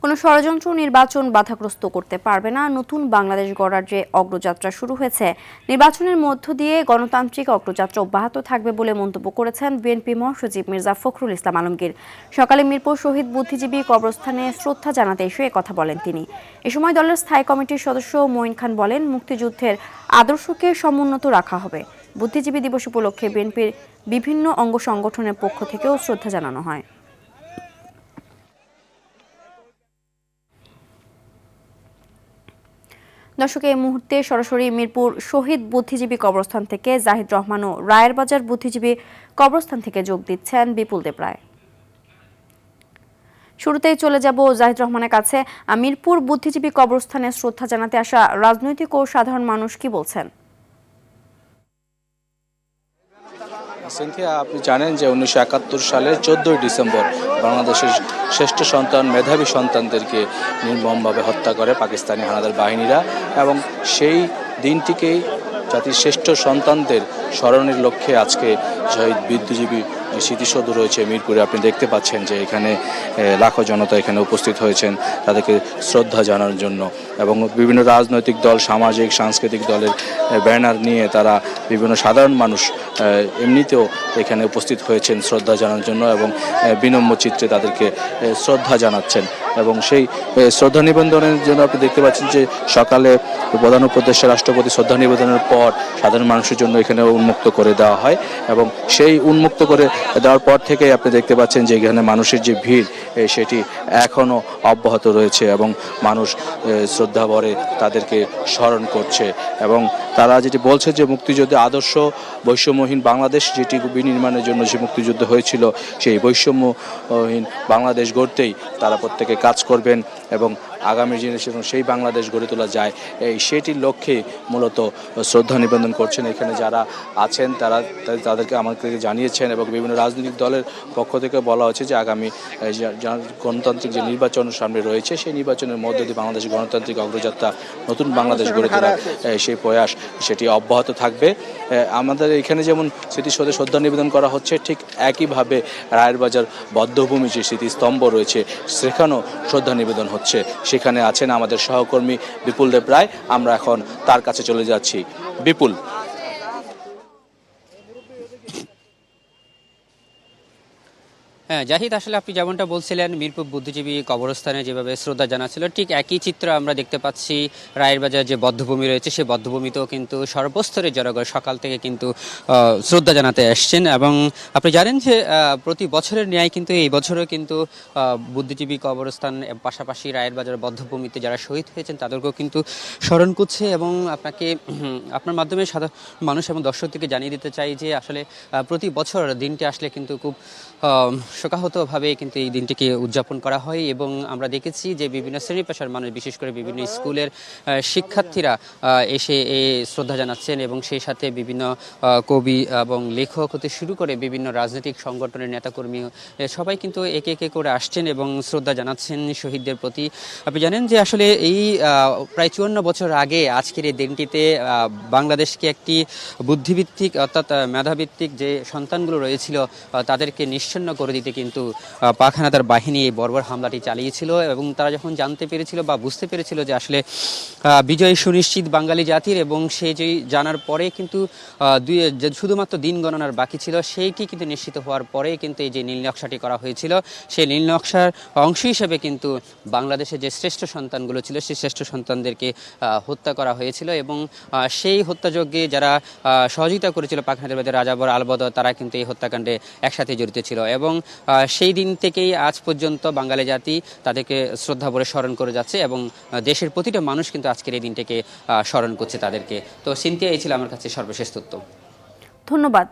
কোনো ষড়যন্ত্র নির্বাচন বাধাগ্রস্ত করতে পারবে না। নতুন বাংলাদেশ গড়ার যে অগ্রযাত্রা শুরু হয়েছে, নির্বাচনের মধ্য দিয়ে গণতান্ত্রিক অগ্রযাত্রা অব্যাহত থাকবে বলে মন্তব্য করেছেন বিএনপি মহাসচিব মির্জা ফখরুল ইসলাম আলমগীর। সকালে মিরপুর শহীদ বুদ্ধিজীবী কবরস্থানে শ্রদ্ধা জানাতে এসে একথা বলেন তিনি। এ সময় দলের স্থায়ী কমিটির সদস্য মঈন খান বলেন, মুক্তিযুদ্ধের আদর্শকে সমুন্নত রাখা হবে। বুদ্ধিজীবী দিবস উপলক্ষে বিএনপির বিভিন্ন অঙ্গ সংগঠনের পক্ষ থেকেও শ্রদ্ধা জানানো হয়। দর্শক, এই মুহূর্তে সরাসরি মিরপুর শহীদ বুদ্ধিজীবী কবরস্থান থেকে জাহিদ রহমান ও রায়ের বাজার বুদ্ধিজীবী কবরস্থান থেকে যোগ দিচ্ছেন বিপুল দেব রায়। শুরুতেই চলে যাব জাহিদ রহমানের কাছে। মিরপুর বুদ্ধিজীবী কবরস্থানে শ্রদ্ধা জানাতে আসা রাজনৈতিক ও সাধারণ মানুষ কি বলছেন? সিনথিয়া, আপনি জানেন যে 1971 সালের 14ই ডিসেম্বর বাংলাদেশের শ্রেষ্ঠ সন্তান, মেধাবী সন্তানদেরকে নির্মমভাবে হত্যা করে পাকিস্তানি হানাদার বাহিনীরা, এবং সেই দিনটিকেই জাতির শ্রেষ্ঠ সন্তানদের স্মরণের লক্ষ্যে আজকে শহীদ বুদ্ধিজীবী যে স্মৃতিসৌধ রয়েছে মিরপুরে, আপনি দেখতে পাচ্ছেন যে এখানে লাখো জনতা এখানে উপস্থিত হয়েছেন তাদেরকে শ্রদ্ধা জানানোর জন্য। এবং বিভিন্ন রাজনৈতিক দল, সামাজিক সাংস্কৃতিক দলের ব্যানার নিয়ে তারা বিভিন্ন সাধারণ মানুষ এমনিতেও এখানে উপস্থিত হয়েছেন শ্রদ্ধা জানানোর জন্য, এবং বিনম্র চিত্রে তাদেরকে শ্রদ্ধা জানাচ্ছেন। এবং সেই শ্রদ্ধা নিবেদনের জন্য আপনি দেখতে পাচ্ছেন যে সকালে প্রধান উপদেষ্টা রাষ্ট্রপতি শ্রদ্ধা নিবেদনের পর সাধারণ মানুষের জন্য এখানে উন্মুক্ত করে দেওয়া হয়, এবং সেই উন্মুক্ত করে দেওয়ার পর থেকে আপনি দেখতে পাচ্ছেন যে এখানে মানুষের যে ভিড় সেটি এখনও অব্যাহত রয়েছে, এবং মানুষ শ্রদ্ধা ভরে তাদেরকে স্মরণ করছে। এবং তারা যেটি বলছে যে মুক্তিযুদ্ধে আদর্শ বৈষম্যহীন বাংলাদেশ, যেটি বিনির্মাণের জন্য যে মুক্তিযুদ্ধ হয়েছিল, সেই বৈষম্যহীন বাংলাদেশ গড়তেই তারা প্রত্যেকে কাজ করবেন, এবং আগামী জেনারেশন সেই বাংলাদেশ গড়ে তোলা যায় সেটির লক্ষ্যে মূলত শ্রদ্ধা নিবেদন করছেন। এখানে যারা আছেন তারা তাদেরকে আমাদেরকে জানিয়েছেন, এবং বিভিন্ন রাজনৈতিক দলের পক্ষ থেকে বলা হচ্ছে যে আগামী গণতান্ত্রিক যে নির্বাচন সামনে রয়েছে, সেই নির্বাচনের মধ্য দিয়ে বাংলাদেশের গণতান্ত্রিক অগ্রযাত্রা, নতুন বাংলাদেশ গড়ে তোলার সেই প্রয়াস সেটি অব্যাহত থাকবে। আমাদের এখানে যেমন স্মৃতিসৌধে শ্রদ্ধা নিবেদন করা হচ্ছে, ঠিক একইভাবে রায়ের বাজার বদ্ধভূমি যে স্মৃতিস্তম্ভ রয়েছে সেখানেও শ্রদ্ধা নিবেদন হচ্ছে। সেখানে আছেন আমাদের সহকর্মী বিপুল দেব রায়। আমরা এখন তার কাছে চলে যাচ্ছি। বিপুল। হ্যাঁ জাহিদ, আসলে আপনি যেমনটা বলছিলেন মিরপুর বুদ্ধিজীবী কবরস্থানে যেভাবে শ্রদ্ধা জানাচ্ছিল, ঠিক একই চিত্র আমরা দেখতে পাচ্ছি রায়ের বাজার যে বদ্ধভূমি রয়েছে সেই বদ্ধভূমিতেও কিন্তু সর্বস্তরের জনগণ সকাল থেকে কিন্তু শ্রদ্ধা জানাতে আসছেন। এবং আপনি জানেন যে প্রতি বছরের ন্যায় কিন্তু এই বছরও কিন্তু বুদ্ধিজীবী কবরস্থান পাশাপাশি রায়ের বাজার বদ্ধভূমিতে যারা শহীদ হয়েছেন তাদেরকেও কিন্তু স্মরণ করছে। এবং আপনার মাধ্যমে সাধারণ মানুষ এবং দর্শকদেরকে জানিয়ে দিতে চাই যে আসলে প্রতি বছর দিনটি আসলে কিন্তু খুব শোকাহতভাবে কিন্তু এই দিনটিকে উদযাপন করা হয়। এবং আমরা দেখেছি যে বিভিন্ন শ্রেণী পেশার মানুষ, বিশেষ করে বিভিন্ন স্কুলের শিক্ষার্থীরা এসে শ্রদ্ধা জানাচ্ছেন, এবং সেই সাথে বিভিন্ন কবি এবং লেখক হতে শুরু করে বিভিন্ন রাজনৈতিক সংগঠনের নেতাকর্মী সবাই কিন্তু একে একে করে আসছেন এবং শ্রদ্ধা জানাচ্ছেন শহীদদের প্রতি। আপনি জানেন যে আসলে এই প্রায় 54 বছর আগে আজকের এই দিনটিতে বাংলাদেশকে একটি বুদ্ধিভিত্তিক অর্থাৎ মেধাভিত্তিক যে সন্তানগুলো রয়েছিল তাদেরকে নিশ্চিহ্ন করে দিতে কিন্তু পাক হানাদার বাহিনী এই বর্বর হামলাটি চালিয়েছিল। এবং তারা যখন জানতে পেরেছিল বা বুঝতে পেরেছিল যে আসলে বিজয় সুনিশ্চিত বাঙালি জাতির, এবং সেই যে জানার পরে কিন্তু শুধুমাত্র দিন গণনার বাকি ছিল, সেইটি কিন্তু নিশ্চিত হওয়ার পরে কিন্তু এই যে নীল নকশাটি করা হয়েছিল, সেই নীল নকশার অংশ হিসেবে কিন্তু বাংলাদেশের যে শ্রেষ্ঠ সন্তানগুলো ছিল সেই শ্রেষ্ঠ সন্তানদেরকে হত্যা করা হয়েছিল। এবং সেই হত্যাযজ্ঞে যারা সহযোগিতা করেছিল পাক হানাদার রাজাবর আলবদর, তারা কিন্তু এই হত্যাকাণ্ডে একসাথে জড়িত ছিল। এবং সেই দিন থেকেই আজ পর্যন্ত বাঙালি জাতি তাদেরকে শ্রদ্ধা ভরে স্মরণ করে যাচ্ছে, এবং দেশের প্রতিটা মানুষ কিন্তু আজকের এই দিনটাকে স্মরণ করছে তাদেরকে। তো সিনথিয়া, এই ছিল আমার কাছে সর্বশেষ তথ্য। ধন্যবাদ।